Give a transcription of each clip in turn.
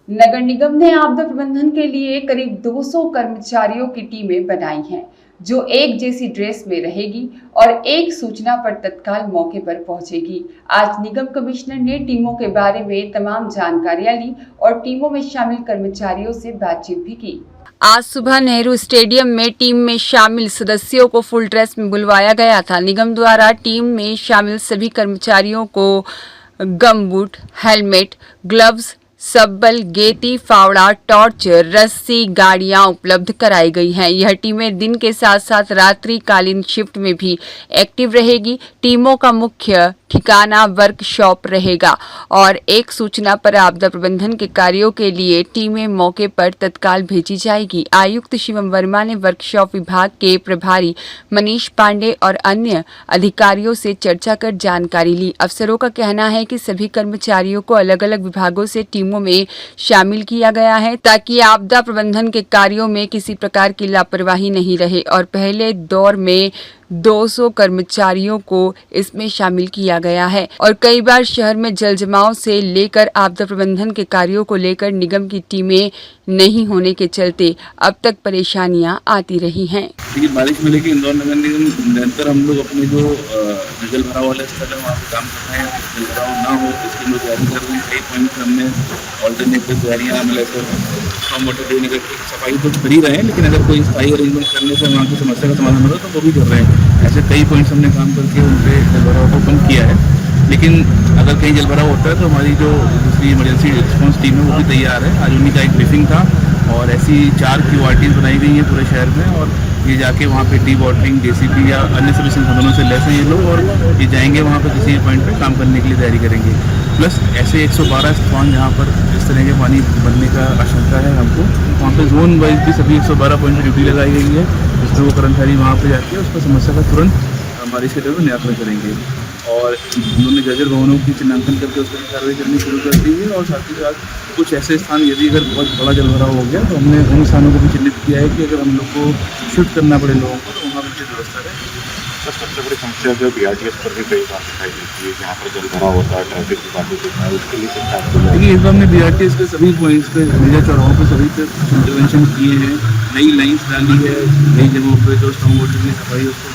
नगर निगम ने आपदा प्रबंधन के लिए करीब 200 कर्मचारियों की टीमें बनाई हैं, जो एक जैसी ड्रेस में रहेगी और एक सूचना पर तत्काल मौके पर पहुंचेगी। आज निगम कमिश्नर ने टीमों के बारे में तमाम जानकारियां ली और टीमों में शामिल कर्मचारियों से बातचीत भी की। आज सुबह नेहरू स्टेडियम में टीम में शामिल सदस्यों को फुल ड्रेस में बुलवाया गया था। निगम द्वारा टीम में शामिल सभी कर्मचारियों को गमबूट, हेलमेट, ग्लव्स, सब्बल, गेती, फावड़ा, टॉर्च, रस्सी, गाड़ियां उपलब्ध कराई गई हैं। यह टीमें दिन के साथ साथ रात्रिकालीन शिफ्ट में भी एक्टिव रहेगी। टीमों का मुख्य ठिकाना वर्कशॉप रहेगा और एक सूचना पर आपदा प्रबंधन के कार्यों के लिए टीमें मौके पर तत्काल भेजी जाएगी। आयुक्त शिवम वर्मा ने वर्कशॉप विभाग के प्रभारी मनीष पांडे और अन्य अधिकारियों से चर्चा कर जानकारी ली। अफसरों का कहना है कि सभी कर्मचारियों को अलग अलग विभागों से टीमों में शामिल किया गया है ताकि आपदा प्रबंधन के कार्यों में किसी प्रकार की लापरवाही नहीं रहे और पहले दौर में 200 कर्मचारियों को इसमें शामिल किया गया है और कई बार शहर में जल जमाव से लेकर आपदा प्रबंधन के कार्यों को लेकर निगम की टीमें नहीं होने के चलते अब तक परेशानियां आती रही हैं। लेकिन बारिश में लेके इंदौर नगर निगम निरंतर हम लोग अपने जो जल भराव वाले स्थल है वहाँ पे काम कर रहे हैं। जल भराव ना हो इसके लिए तैयारी कर रहे हैं। कई पॉइंट हमने ऑल्टरनेटिव तैयारियाँ मिले कम वाटर देने की सफाई तो कर ही रहे हैं, लेकिन अगर कोई स्थायी अरेंजमेंट करने से वहाँ की समस्या का समाधान होगा तो वो भी कर रहे हैं। ऐसे कई पॉइंट्स हमने काम करके उन पर जल भराव को कम किया है। लेकिन अगर कहीं जल भराव होता है तो हमारी जो दूसरी इमरजेंसी रिस्पॉन्स टीम है वो भी तैयार है। आज उन्हीं का एक ब्रीफिंग था और ऐसी 4 QRTs बनाई गई हैं पूरे शहर में और ये जाके वहाँ पे डी वाटरिंग, JCB या अन्य सभी संसाधनों से लैस हैं ये लोग और ये जाएंगे वहाँ पे किसी पॉइंट पे काम करने के लिए तैयारी करेंगे। प्लस ऐसे 112 स्थान जहाँ पर इस तरह के पानी बनने का आशंका है हमको, वहाँ पे जोन वाइज भी सभी 112 पॉइंट पर ड्यूटी लगाई गई है, जिसमें वो कर्मचारी वहाँ पर जाके उसका समस्या का तुरंत बारिश के टाइम में निराकरण करेंगे। और उन्होंने जर्जर भवनों की चिन्हांकन करके उस पर कार्रवाई करनी शुरू कर दी है और साथ ही साथ कुछ ऐसे स्थान यदि अगर बहुत बड़ा जल भराव हो गया तो हमने उन स्थानों को भी चिन्हित किया है कि अगर हम लोग को शिफ्ट करना पड़े लोगों को तो वहाँ पर व्यवस्था है। सर सबसे बड़ी समस्या जो BRTS पर भी कई बार दिखाई देती है, जहाँ पर जल भराव होता है, ट्रैफिक की बातें होता है, उसके लिए देखिए इस बार हमने BRTS के सभी पॉइंट्स पे मेजर चौराहों पर सभी पे इंटरवेंशन किए हैं, नई लाइन्स डाली है, नई जगहों पर जो स्टॉर्म वाटर की सफाई उसको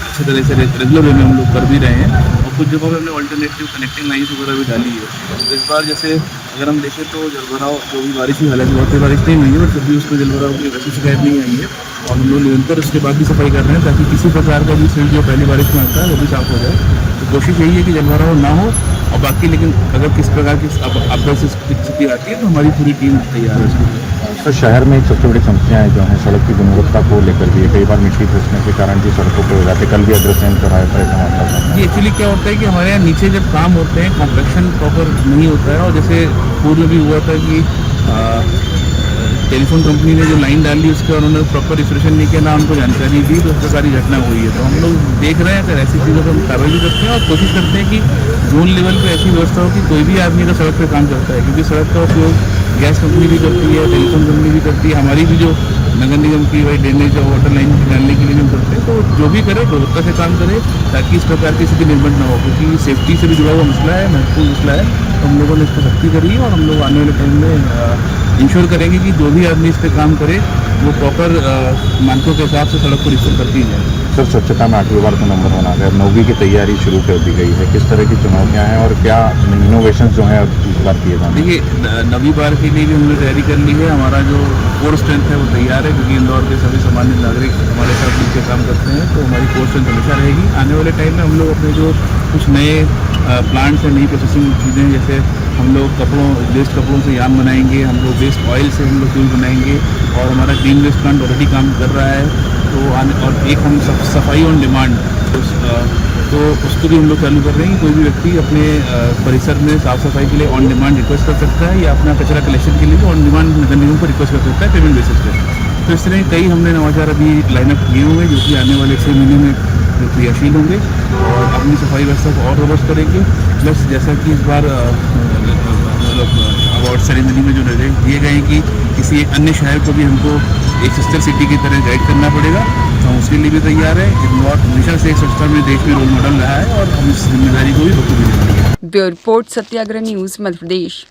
अच्छी तरह से रेगुलर वे में हम लोग कर भी रहे हैं और कुछ जगहों पर हमने ऑल्टरनेटिव कनेक्टिंग लाइन्स वगैरह भी डाली है। तो इस बार जैसे अगर हम देखें तो जल भराव जो भी बारिश हुई, हालांकि बहुत बारिश नहीं हुई है बट फिर भी उसमें जल भराव की वैसी शिकायत नहीं आई है और हम लोग निरंतर उसके बाद भी सफाई कर रहे हैं ताकि किसी प्रकार का भी सिल्ट जो पहली बारिश में आता है वो भी साफ हो जाए। तो कोशिश यही है कि जल भराव ना हो और बाकी लेकिन अगर किस प्रकार की आपदा से स्थिति आती है तो हमारी पूरी टीम तैयार है उसके लिए। सर शहर में एक सबसे बड़ी समस्याएं जो हैं सड़क की गुणवत्ता को लेकर भी कई बार मिट्टी धंसने के कारण भी सड़कों पर हो जाते, कल भी अग्रसेन चौराहे पर ऐसा मामला था। जी एक्चुअली क्या होता है कि हमारे यहाँ नीचे जब काम होते हैं कॉम्प्लेक्शन प्रॉपर नहीं होता है और जैसे पूर्व में भी हुआ था कि टेलीफोन कंपनी ने जो लाइन डाली उसके उन्होंने प्रॉपर रिजर्वेशन नहीं किया, ना उनको जानकारी दी, तो उस प्रकार की घटना हुई है। तो हम लोग देख रहे हैं अगर ऐसी चीज़ों पर हम कार्रवाई भी करते हैं और कोशिश करते हैं कि जोन लेवल पे ऐसी व्यवस्था हो कि कोई भी आदमी अगर सड़क पे काम करता है, क्योंकि सड़क का उपयोग गैस कंपनी भी करती है, टेलीफोन कंपनी भी करती है, हमारी भी जो नगर निगम की भाई ड्रेनेज और वाटर लाइन डालने के लिए भी करते हैं। तो जो भी करे गुणवत्ता से काम करे ताकि इस प्रकार की स्थिति निर्मित न हो, क्योंकि सेफ्टी से भी जुड़ा हुआ मसला है, महत्वपूर्ण मसला है। तो हम लोगों ने इस पर सख्ती करी है और हम लोग आने वाले टाइम में इंश्योर करेंगे कि जो भी आदमी इस पर काम करे वो प्रॉपर मानकों के हिसाब से सड़क को रिपेयर करती है। सर स्वच्छता में 8वीं बार तो नंबर 1 आ गया, 9वीं की तैयारी शुरू कर दी गई है, किस तरह की चुनौतियाँ हैं और क्या इनोवेशन जो है इस बार किए जाएंगे? देखिए 9वीं बार के लिए भी हमने तैयारी कर ली है। हमारा जो कोर स्ट्रेंथ है वो तैयार है, क्योंकि इंदौर के सभी सामान्य नागरिक हमारे साथ मिलकर काम करते हैं, तो हमारी कोर स्ट्रेंथ हमेशा रहेगी। आने वाले टाइम में हम लोग अपने जो कुछ नए प्लांट्स हैं, नई प्रोसेसिंग चीज़ें, जैसे हम लोग वेस्ट कपड़ों से याम बनाएंगे, हम लोग वेस्ट ऑयल से हम लोग फ्यूल बनाएंगे और हमारा ग्रीन वेस्ट प्लांट ऑलरेडी काम कर रहा है। तो और एक हम सफाई ऑन डिमांड तो उसको भी हम लोग चालू कर रहे हैं कि कोई भी व्यक्ति अपने परिसर में साफ़ सफाई के लिए ऑन डिमांड रिक्वेस्ट कर सकता है या अपना कचरा कलेक्शन के लिए भी ऑन डिमांड नगर निगम को रिक्वेस्ट कर सकता है पेमेंट बेसिस पे। तो इस तरह कई हमने नवाचार अभी लाइनअप किए हुए जो कि आने वाले 6 महीने में क्रियाशील होंगे और अपनी सफाई व्यवस्था को और रोबस्ट करेंगे। प्लस जैसा कि इस बार अवार्ड सेरेमनी में जो निर्देश दिए गए हैं कि किसी एक अन्य शहर को भी हमको एक सिस्टर सिटी की तरह गाइड करना पड़ेगा, तो हम उसके लिए भी तैयार है। इंदौर हमेशा से एक स्वच्छता में देश में रोल मॉडल रहा है और हम इस जिम्मेदारी को भी बखूबी निभाएंगे। ब्यूरो रिपोर्ट, सत्याग्रह न्यूज़, मध्य प्रदेश।